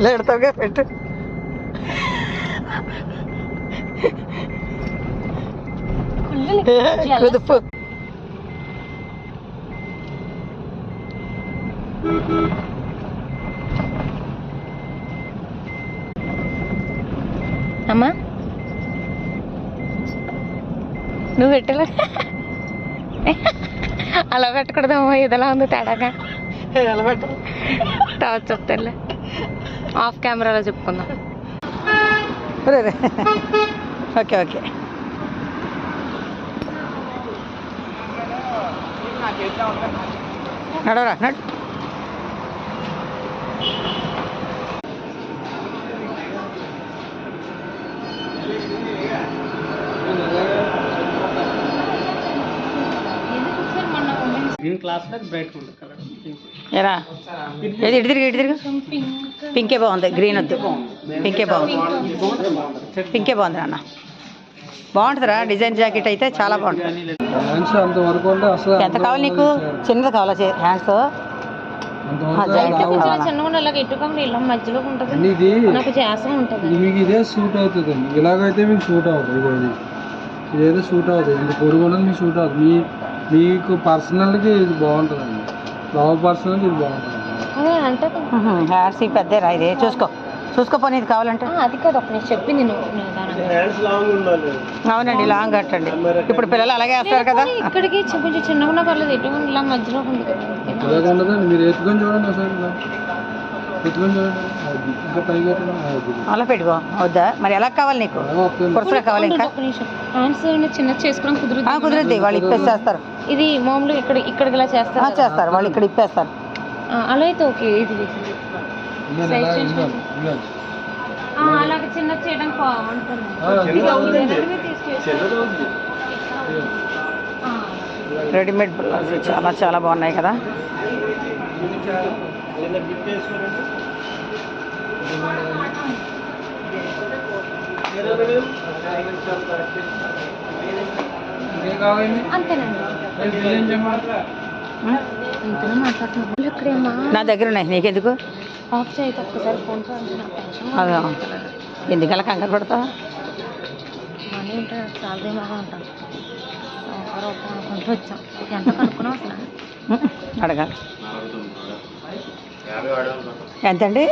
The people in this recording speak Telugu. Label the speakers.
Speaker 1: లేడతావుగా పెట్టు. కుదుపు. అమ్మా నువ్వు పెట్టలే, అలా పెట్టకూడదమ్మా, ఇదిలా ఉంది తేడాగా. ఎలా పెట్టాలి తర్వాత చెప్తారులే, ఆఫ్ కెమెరాలో చెప్పుకుందాం. Okay okay. నడవరా నడు. ఎలా ఏది ఇటు తిరిగి ఇటు తిరిగి. పింకే బాగుంది, గ్రీన్ వద్దు. పింకే బాగుంది, పింకే బాగుంది నాన్న. బాగుంటుందిరా డిజైన్ జాకెట్ అయితే చాలా బాగుంటుంది. ఎంత కావాలి నీకు? చిన్నది కావాలా హ్యాండ్స్? మధ్యలో నాకు చేసం ఉంటుంది.
Speaker 2: మీకు ఇదే సూట్ అవుతుంది, ఇలాగైతే మీకు సూట్ అవుతుంది. ఇదేదో సూట్ అవుతుంది, ఇంత పొడుగు ఉన్నది మీకు సూట్ అవుతుంది. మీకు పర్సనల్కి ఇది బాగుంటుందండి, లవ్ పర్సనల్కి ఇది బాగుంటుంది.
Speaker 1: హ్యాండ్స్ పెద్ద రా, ఇదే చూసుకో చూసుకోపోనీ ఇది కావాలంటే.
Speaker 3: అది కాదు ఒక నేను చెప్పింది నువ్వు.
Speaker 1: అవునండి లాంగ్ కట్టండి, ఇప్పుడు పిల్లలు అలాగే వేస్తారు కదా.
Speaker 3: ఇక్కడికి కొంచెం చిన్నగా పర్లేదు, ఎటువంటి ఇలా మధ్యలో ఉంది కదా.
Speaker 2: ఇలాగ ఉండదండి, మీరు ఎత్తుకొని చూడండి ఒకసారి, ఎత్తుకొని చూడండి. ఇంకా పైగా
Speaker 1: అలా పెట్టుకో వద్దా మరి? ఎలా కావాలి నీకు? పురుషులకు కావాలి ఇంకా?
Speaker 3: హ్యాండ్స్ చిన్న చేసుకోవడం
Speaker 1: కుదురుద్ది, వాళ్ళు ఇప్పేసేస్తారు.
Speaker 3: ఇది మామూలుగా ఇక్కడికి ఇలా చేస్తారు
Speaker 1: చేస్తారు వాళ్ళు, ఇక్కడ ఇప్పేస్తారు.
Speaker 3: అలా అయితే ఓకే. ఇది అలాగే చిన్న చేయడానికి బాగుంటుంది.
Speaker 1: రెడీమేడ్ బ్లౌజ్ చాలా చాలా బాగున్నాయి కదా. నా దగ్గర ఉన్నాయి, నీకెందుకు?
Speaker 3: ఆఫ్ చేయదు ఒక్కసారి ఫోన్.
Speaker 1: అదే ఎందుకలా కంగారు పడతావు?
Speaker 3: మనీ ఉంటుంది, సాలరీ బాగా ఉంటాను. అనుకుంటూ వచ్చాం, ఎంత కనుక్కున్నాం అసలు
Speaker 1: అడగాలి. ఎంతండి?